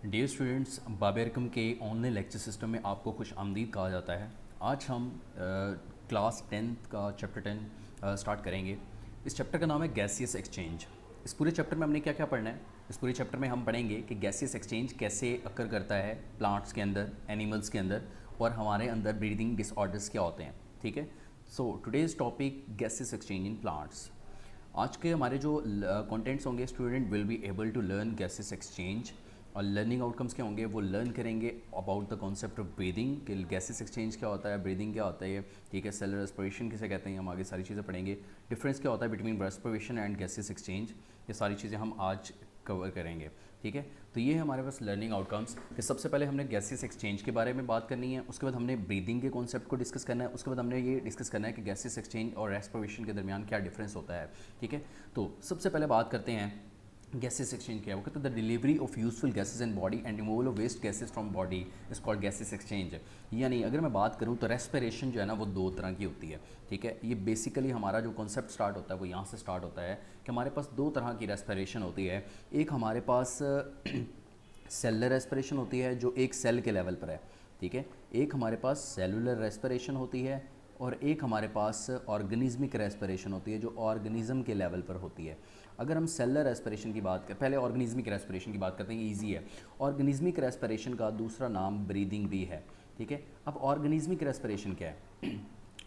Dear students, बाबेरकम के online lecture system में आपको खुश आमदीद कहा जाता है। आज हम क्लास 10th का चैप्टर 10 स्टार्ट करेंगे। इस चैप्टर का नाम है गैसियस एक्सचेंज। इस पूरे चैप्टर में हमने क्या क्या पढ़ना है? इस पूरे चैप्टर में हम पढ़ेंगे कि गैसियस एक्सचेंज कैसे अकर करता है प्लांट्स के अंदर, एनिमल्स के अंदर, और हमारे अंदर ब्रीदिंग डिसऑर्डर्स क्या होते हैं। ठीक है, so today's topic gaseous exchange in plants. आज के हमारे जो कंटेंट्स होंगे, student will be able to learn gases exchange, और लर्निंग आउटकम्स क्या होंगे, वो लर्न करेंगे about the concept of breathing कि गैसेस एक्सचेंज क्या होता है, ब्रीदिंग क्या होता है, ठीक है, सेलर रेस्पिरेशन किसे कहते हैं, हम आगे सारी चीज़ें पढ़ेंगे। डिफरेंस क्या होता है between respiration and gases exchange, ये सारी चीज़ें हम आज कवर करेंगे। ठीक है, तो ये हमारे पास लर्निंग आउटकम्स कि सबसे पहले हमने गैसेस एक्सचेंज के बारे में बात करनी है, उसके बाद हमने ब्रीदिंग के कॉन्सेप्ट को डिस्कस करना है, उसके बाद हमने ये डिस्कस करना है कि गैसेस एक्सचेंज और रेस्पिरेशन के दरमियान क्या डिफरेंस होता है। ठीक है, तो सबसे पहले बात करते हैं गैसेस एक्सचेंज क्या है। वो कहते हैं the delivery of useful gases in body and removal of waste gases from body is called gases exchange. यानी अगर मैं बात करूँ तो रेस्पिरेशन जो है ना वो दो तरह की होती है। ठीक है, ये बेसिकली हमारा जो कॉन्सेप्ट स्टार्ट होता है वो यहाँ से स्टार्ट होता है कि हमारे पास दो तरह की रेस्पिरेशन होती है। एक हमारे पास सेलुलर रेस्पिरेशन होती है जो एक सेल के लेवल पर है। ठीक है, एक हमारे पास सेलुलर रेस्पिरेशन होती है और एक हमारे पास ऑर्गेनिज्मिक रेस्पिरेशन होती है जो ऑर्गेनिज्म के लेवल पर होती है। अगर हम सेलुलर रेस्पिरेशन की बात करें, पहले ऑर्गेनिज्मिक रेस्पिरेशन की बात करते हैं, ईजी है। ऑर्गेनिज्मिक रेस्पिरेशन का दूसरा नाम ब्रीदिंग भी है। ठीक है, अब ऑर्गेनिज्मिक रेस्पिरेशन क्या है?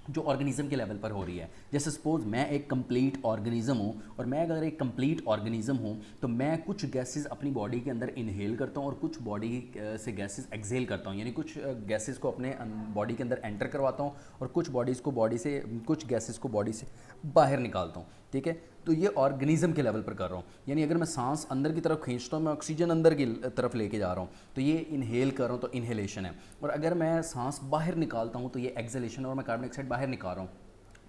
जो ऑर्गेनिज्म के लेवल पर हो रही है। जैसे सपोज मैं एक कंप्लीट ऑर्गेनिज्म हूँ, और मैं अगर एक कंप्लीट ऑर्गेनिज्म हूँ तो मैं कुछ गैसेस अपनी बॉडी के अंदर इनहेल करता हूँ और कुछ बॉडी से गैसेस एक्सहेल करता हूँ, यानी कुछ गैसेस को अपने बॉडी के अंदर एंटर करवाता हूँ और कुछ कुछ गैसेस को बॉडी से बाहर निकालता हूँ। ठीक है, तो ये ऑर्गेनिज्म के लेवल पर कर रहा हूँ, यानी अगर मैं सांस अंदर की तरफ खींचता हूँ, मैं ऑक्सीजन अंदर की तरफ लेके जा रहा हूँ, तो ये इनहेल कर रहा हूँ, तो इनहेलेशन है। और अगर मैं सांस बाहर निकालता हूँ तो ये एक्सहेलेशन, और मैं कार्बन डाइऑक्साइड बाहर निकाल रहा हूँ।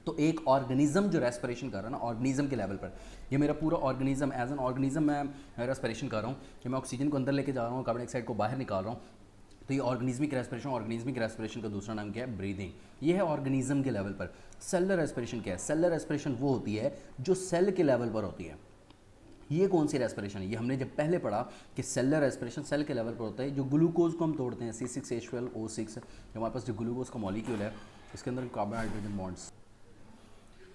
तो एक ऑर्गेनिज्म जो रेस्पिरेशन कर रहा है ना, ऑर्गेनिज्म के लेवल पर, ये मेरा पूरा ऑर्गेनिज्म एज एन ऑर्गेनिज्म मैं रेस्पिरेशन कर रहा हूँ कि मैं ऑक्सीजन को अंदर लेके जा रहा हूँ, कार्बन डाइऑक्साइड को बाहर निकाल रहा हूँ। तो ये ऑर्गेनिज्मिक रेस्पिरेशन का दूसरा नाम क्या है? ब्रीदिंग। ये है ऑर्गेनिज्म के लेवल पर। सेलुलर रेस्पिरेशन क्या है? सेलुलर रेस्पिरेशन वो होती है जो सेल के लेवल पर होती है। ये कौन सी रेस्पिरेशन है? ये हमने जब पहले पढ़ा कि सेलुलर रेस्पिरेशन सेल के लेवल पर होता है, जो ग्लूकोज को हम तोड़ते हैं, C6H12O6, हमारे पास जो ग्लूकोज का मॉलिक्यूल है, इसके अंदर कार्बन हाइड्रोजन बॉन्ड्स।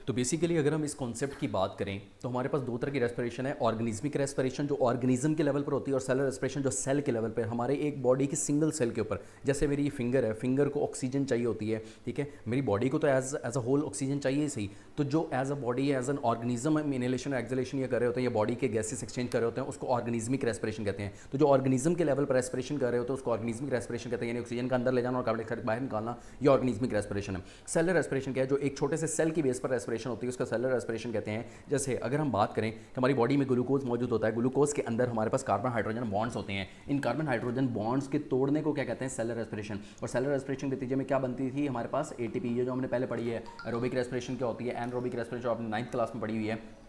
तो बेसिकली अगर हम इस कॉन्सेप्ट की बात करें तो हमारे पास दो तरह की रेस्पिरेशन है। ऑर्गेनिज्मिक रेस्पिरेशन जो ऑर्गेनिज्म के लेवल पर होती है, और सेलुलर रेस्पिरेशन जो सेल के लेवल पर, हमारे एक बॉडी की सिंगल सेल के ऊपर। जैसे मेरी ये फिंगर है, फिंगर को ऑक्सीजन चाहिए होती है। ठीक है, मेरी बॉडी को तो एज अ होल ऑक्सीजन चाहिए ही सही, तो जो as a body as an organism हम इनहेलेशन एक्सहेलेशन ये कर रहे होते हैं, या बॉडी के गैसेस एक्सचेंज कर रहे होते हैं, उसको ऑर्गेनिज्मिक रेस्पिरेशन कहते हैं। तो जो ऑर्गेनिज्म के लेवल पर रेस्पिरेशन कर रहे होते हैं उसको ऑर्गेनिज्मिक रेस्पिरेशन कहते हैं, यानी ऑक्सीजन का अंदर ले जाना और कार्बन डाइऑक्साइड बाहर निकालना, ये ऑर्गेनिज्मिक रेस्पिरेशन है। सेलुलर रेस्पिरेशन क्या है? जो एक छोटे से सेल की बेस पर रेस्पिरेशन होती है, उसका सेलुलर रेस्पिरेशन कहते हैं। जैसे अगर हम बात करें कि हमारी बॉडी में ग्लूकोज मौजूद होता है, ग्लूकोज के अंदर हमारे पास कार्बन हाइड्रोजन बॉन्ड्स होते हैं। इन कार्बन हाइड्रोजन बॉन्ड्स के तोड़ने को क्या कहते हैं? Cellular respiration. और सेलुलर रेस्पिरेशन के नतीजे में क्या बनती थी हमारे पास? एटीपी। ये जो हमने पहले पढ़ी है। एरोबिक रेस्पिरेशन क्या होती है? एनरोबिक रेस्पिरेशन आपने 9th क्लास में पढ़ी हुई है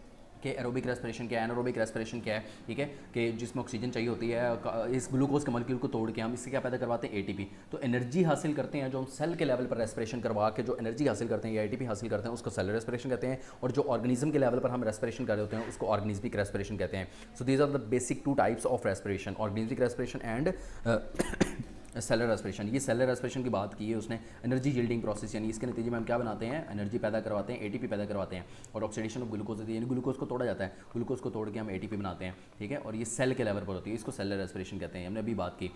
कि एरोबिक रेस्पिरेशन क्या है, एनारोबिक रेस्पिरेशन क्या है। ठीक है, कि जिसमें ऑक्सीजन चाहिए होती है, इस ग्लूकोज के मॉलिक्यूल को तोड़ के हम इससे क्या पैदा करवाते हैं? एटीपी। तो एनर्जी हासिल करते हैं जो हम सेल के लेवल पर रेस्पिरेशन करवा के जो एनर्जी हासिल करते हैं या एटीपी हासिल करते हैं, उसको सेलुलर रेस्पिरेशन कहते हैं। और जो ऑर्गेनिज्म के लेवल पर हम रेस्पिरेशन कर रहे होते हैं उसको ऑर्गेनिज्मिक रेस्पिरेशन कहते हैं। So these are the basic two types of respiration, organismic respiration and cellular respiration. ये सेलुलर रेस्पिरेशन की बात की है उसने, एनर्जी यील्डिंग प्रोसेस, यानी इसके नतीजे में हम क्या बनाते हैं? एनर्जी पैदा करवाते हैं, एटीपी पैदा करवाते हैं। और ऑक्सीडेशन ऑफ ग्लूकोज होती है, यानी ग्लूकोज को तोड़ा जाता है, ग्लूकोज को तोड़ के हम एटीपी बनाते हैं। ठीक है, और ये सेल के लेवल पर होती है, इसको सेलुलर रेस्पिरेशन कहते हैं, हमने अभी बात की।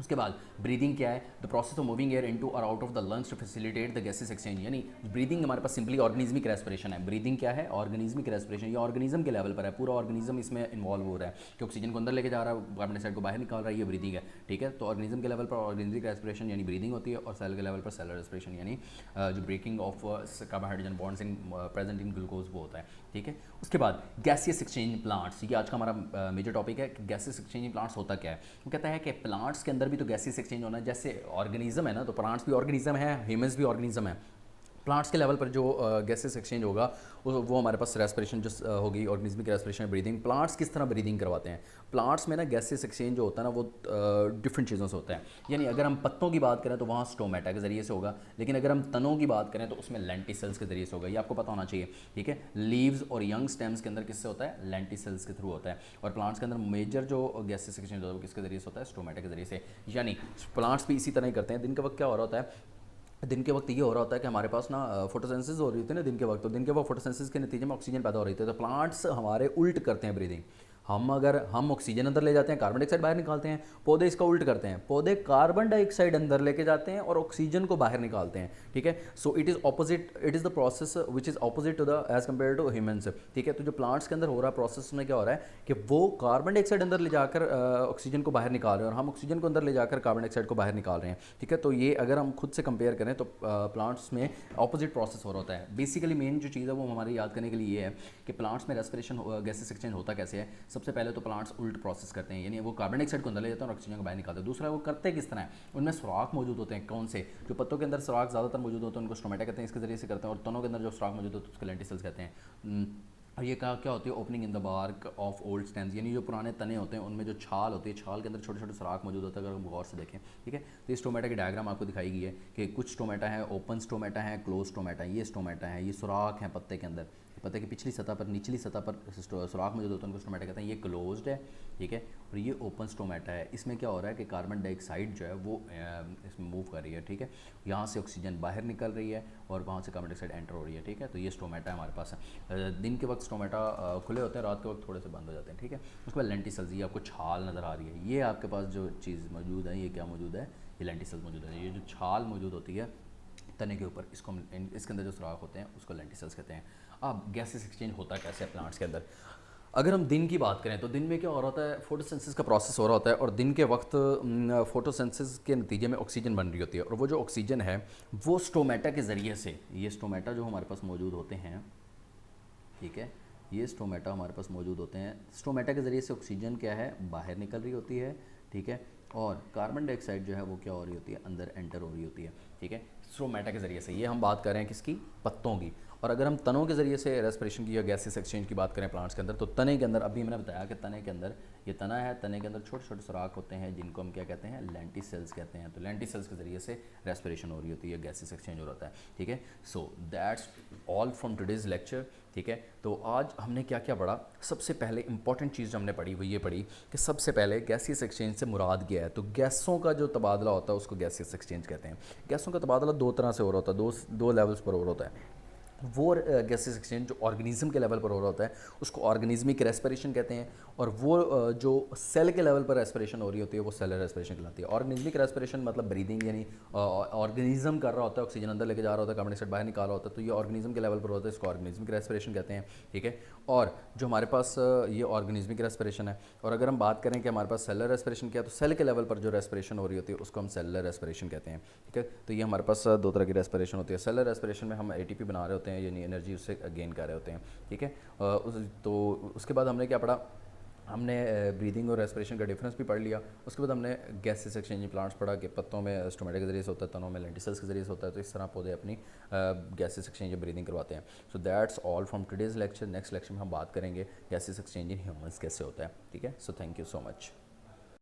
उसके बाद ब्रीदिंग क्या है? The process of moving air into और out of the lungs to facilitate the gases exchange. यानी ब्रीदिंग हमारे पास सिंपली ऑर्गेनिज्मिक रेस्पिरेशन है। ब्रीदिंग क्या है? Organismic respiration. ये ऑर्गेनिज्म के लेवल पर है, पूरा ऑर्गेनिज्म इसमें इन्वॉल्व हो रहा है कि ऑक्सीजन को अंदर लेके जा रहा है, कार्बन डाइऑक्साइड को बाहर निकाल रहा है, ये ब्रीदिंग है। ठीक है, तो ऑर्गेनिज्म के लेवल पर ऑर्गेनिज्मिक रेस्पिरेशन यानी ब्रीदिंग होती है, और सेल के लेवल पर सेलुलर रेस्पिरेशन यानी जो breaking of carbon hydrogen bonds in present in glucose वो होता है। ठीक है, उसके बाद गैसियस एक्सचेंज प्लांट्स, ये आज का हमारा मेजर टॉपिक है कि गैसियस एक्सचेंज प्लांट्स होता क्या है। वो कहता है कि प्लांट्स के अंदर भी तो गैसियस एक्सचेंज होना है। जैसे ऑर्गेनिज्म है ना, तो प्लांट्स भी ऑर्गेनिज्म है, ह्यूमंस भी ऑर्गेनिज्म है। प्लांट्स के लेवल पर जो गैसेस एक्सचेंज होगा वो हमारे पास रेस्पिरेशन जो होगी, ऑर्गेनिज्मिक रेस्पिरेशन, ब्रीदिंग। प्लांट्स किस तरह ब्रीदिंग करवाते हैं? प्लांट्स में ना गैसेस एक्सचेंज जो होता है ना वो डिफरेंट चीज़ों से होता है। यानी अगर हम पत्तों की बात करें तो वहाँ स्टोमेटा के ज़रिए से होगा, लेकिन अगर हम तनों की बात करें तो उसमें लेंटिसेल्स के ज़रिए से होगा। ये आपको पता होना चाहिए, ठीक है। लीव्स और यंग स्टेम्स के अंदर किससे होता है? लेंटिसेल्स के थ्रू होता है। और प्लांट्स के अंदर मेजर जो गैसेस एक्सचेंज होता है वो किसके ज़रिए से होता है? स्टोमेटा के ज़रिए से। यानी प्लांट्स भी इसी तरह ही करते हैं। दिन के वक्त क्या हो रहा होता है? दिन के वक्त ये हो रहा होता है कि हमारे पास ना फोटोसेंसिस हो रही थी ना दिन के वक्त, तो दिन के वक्त फोटोसेंसिस के नतीजे में ऑक्सीजन पैदा हो रही थी। तो प्लांट्स हमारे उल्ट करते हैं ब्रीदिंग। हम ऑक्सीजन अंदर ले जाते हैं, कार्बन डाइऑक्साइड बाहर निकालते हैं। पौधे इसका उल्ट करते हैं, पौधे कार्बन डाइऑक्साइड अंदर लेके जाते हैं और ऑक्सीजन को बाहर निकालते हैं, ठीक है। So it is opposite, it is the process which is opposite to the as compare to humans, ठीक है। तो जो प्लांट्स के अंदर हो रहा है प्रोसेस में क्या हो रहा है कि वो कार्बन डाइऑक्साइड अंदर ले जाकर ऑक्सीजन को बाहर निकाल रहे हैं और हम ऑक्सीजन को अंदर ले जाकर कार्बन डाइऑक्साइड को बाहर निकाल रहे हैं, ठीक है। तो ये अगर हम खुद से कंपेयर करें तो प्लांट्स में ऑपोजिट प्रोसेस हो रहा होता है। बेसिकली मेन जो चीज़ है वो हमारे याद करने के लिए ये है कि प्लांट्स में रेस्पिरेशन गैसेस एक्सचेंज होता कैसे है। सबसे पहले तो प्लांट्स उल्ट प्रोसेस करते हैं, यानी वो कार्बन डाइऑक्साइड को अंदर ले जाते हैं और ऑक्सीजन को बाहर निकालते हैं। दूसरा वो करते किस तरह है, उनमें सुराख मौजूद होते हैं। कौन से? जो पत्तों के अंदर सुराख ज़्यादातर मौजूद होते हैं उनको स्टोमेटा कहते हैं, इसके जरिए से करते हैं। और तनों के अंदर जो सुराख मौजूद होते हैं उसको लेंटिसेल्स कहते हैं। और ये क्या होती है? Opening in the bark of old stems, यानी जो पुराने तने होते हैं उनमें जो छाल होती है, छाल के अंदर छोटे छोटे सुराख मौजूद होता है, अगर हम गौर से देखें, ठीक है। तो ये स्टोमेटा की डायग्राम आपको दिखाई गई है कि कुछ स्टोमेटा है ओपन स्टोमेटा है, क्लोज स्टोमेटा है। ये स्टोमेटा है, ये सुराख है पत्ते के अंदर, पत्ते की पिछली सतह पर, निचली सतह पर सुराख मौजूद होता है, उनको स्टोमेटा कहते हैं। ये क्लोज्ड है, ठीक है। और ये ओपन स्टोमेटा है। इसमें क्या हो रहा है कि कार्बन डाइऑक्साइड जो है वो इसमें मूव कर रही है, ठीक है। यहाँ से ऑक्सीजन बाहर निकल रही है और वहाँ से कार्बन डाइऑक्साइड एंटर हो रही है, ठीक है। तो ये स्टोमेटा हमारे पास है। दिन के वक्त स्टोमेटा खुले होते हैं, रात के वक्त थोड़े से बंद हो जाते हैं, ठीक है। उसके बाद लेंटिसल्स, ये आपको छाल नज़र आ रही है। ये आपके पास जो चीज़ मौजूद है ये क्या मौजूद है? ये लेंटिसल्स मौजूद है। ये जो छाल मौजूद होती है तने के ऊपर, इसको हम इसके अंदर जो सुराख होते हैं उसको लेंटिसल्स कहते हैं। अब गैसेस एक्सचेंज होता कैसे है प्लांट्स के अंदर? अगर हम दिन की बात करें तो दिन में क्या हो रहा होता है? फोटोसिंथेसिस का प्रोसेस हो रहा होता है और दिन के वक्त फोटोसिंथेसिस के नतीजे में ऑक्सीजन बन रही होती है और वो जो ऑक्सीजन है वो स्टोमेटा के ज़रिए से, ये स्टोमेटा जो हमारे पास मौजूद होते हैं, ठीक है, ये स्टोमेटा हमारे पास मौजूद होते हैं। स्टोमेटा के ज़रिए से ऑक्सीजन क्या है? बाहर निकल रही होती है, ठीक है। और कार्बन डाइऑक्साइड जो है वो क्या हो रही होती है? अंदर एंटर हो रही होती है, ठीक है, स्टोमेटा के ज़रिए से। ये हम बात कर रहे हैं किसकी? पत्तों की। और अगर हम तनों के ज़रिए से रेस्पिरेशन की या गैसेस एक्सचेंज की बात करें प्लांट्स के अंदर, तो तने के अंदर, अभी मैंने बताया कि तने के अंदर, ये तना है, तने के अंदर छोटे छोटे सुराख होते हैं जिनको हम क्या कहते हैं? लेंटिसेल्स कहते हैं। तो लेंटिसेल्स के ज़रिए से रेस्पिरेशन हो रही होती है, गैसेस एक्सचेंज हो रहा है, ठीक है। So that's all from today's lecture, ठीक है। तो आज हमने क्या क्या पढ़ा? सबसे पहले इंपॉर्टेंट चीज़ जो हमने पढ़ी वो ये पढ़ी कि सबसे पहले गैसियस एक्सचेंज से मुराद क्या है। तो गैसों का जो तबादला होता है उसको गैसियस एक्सचेंज कहते हैं। गैसों का तबादला दो तरह से हो रहा होता है, दो लेवल्स पर हो रहा होता है। वो गैसेस एक्सचेंज जो ऑर्गेनिज्म के लेवल पर हो रहा होता है उसको ऑर्गेनिज्मिक रेस्पिरेशन कहते हैं। और वो जो सेल के लेवल पर रेस्पिरेशन हो रही होती है वो सेलर रेस्पिरेशन कहलाती है। ऑर्गेनिज्मिक रेस्पिरेशन मतलब ब्रीदिंग, यानी ऑर्गेनिज्म कर रहा होता है, ऑक्सीजन अंदर लेके जा रहा होता है, कार्बन डाइऑक्साइड बाहर निकाल रहा होता है, तो ये ऑर्गेनिज्म के लेवल पर होता है, इसको ऑर्गेनिज्मिक रेस्पिरेशन कहते हैं, ठीक है। और जो हमारे पास ये ऑर्गेनिज्मिक रेस्पिरेशन है, और अगर हम बात करें कि हमारे पास सेलर रेस्पिरेशन क्या है, तो सेल के लेवल पर जो रेस्पिरेशन हो रही होती है उसको हम सेलर रेस्पिरेशन कहते हैं, ठीक है। तो ये हमारे पास दो तरह की रेस्पिरेशन होती है। सेलर रेस्पिरेशन में हम एटीपी बना रहे होते हैं, यानी एनर्जी उससे गेन कर रहे होते हैं, ठीक है। तो उसके बाद हमने क्या पढ़ा? हमने ब्रीदिंग और रेस्पिरेशन का डिफरेंस भी पढ़ लिया। उसके बाद हमने गैसेस एक्सचेंजिंग प्लांट्स पढ़ा कि पत्तों में स्टोमेटा के ज़रिए से होता है, तनों में लेंटिसल्स के ज़रिए से होता है। तो इस तरह पौधे अपनी गैसेस एक्सचेंज ब्रीदिंग करवाते हैं। So that's all from today's lecture. Next lecture में हम बात करेंगे गैसेस एक्सचेंज इन ह्यूमंस कैसे होता है, ठीक है। So thank you so much.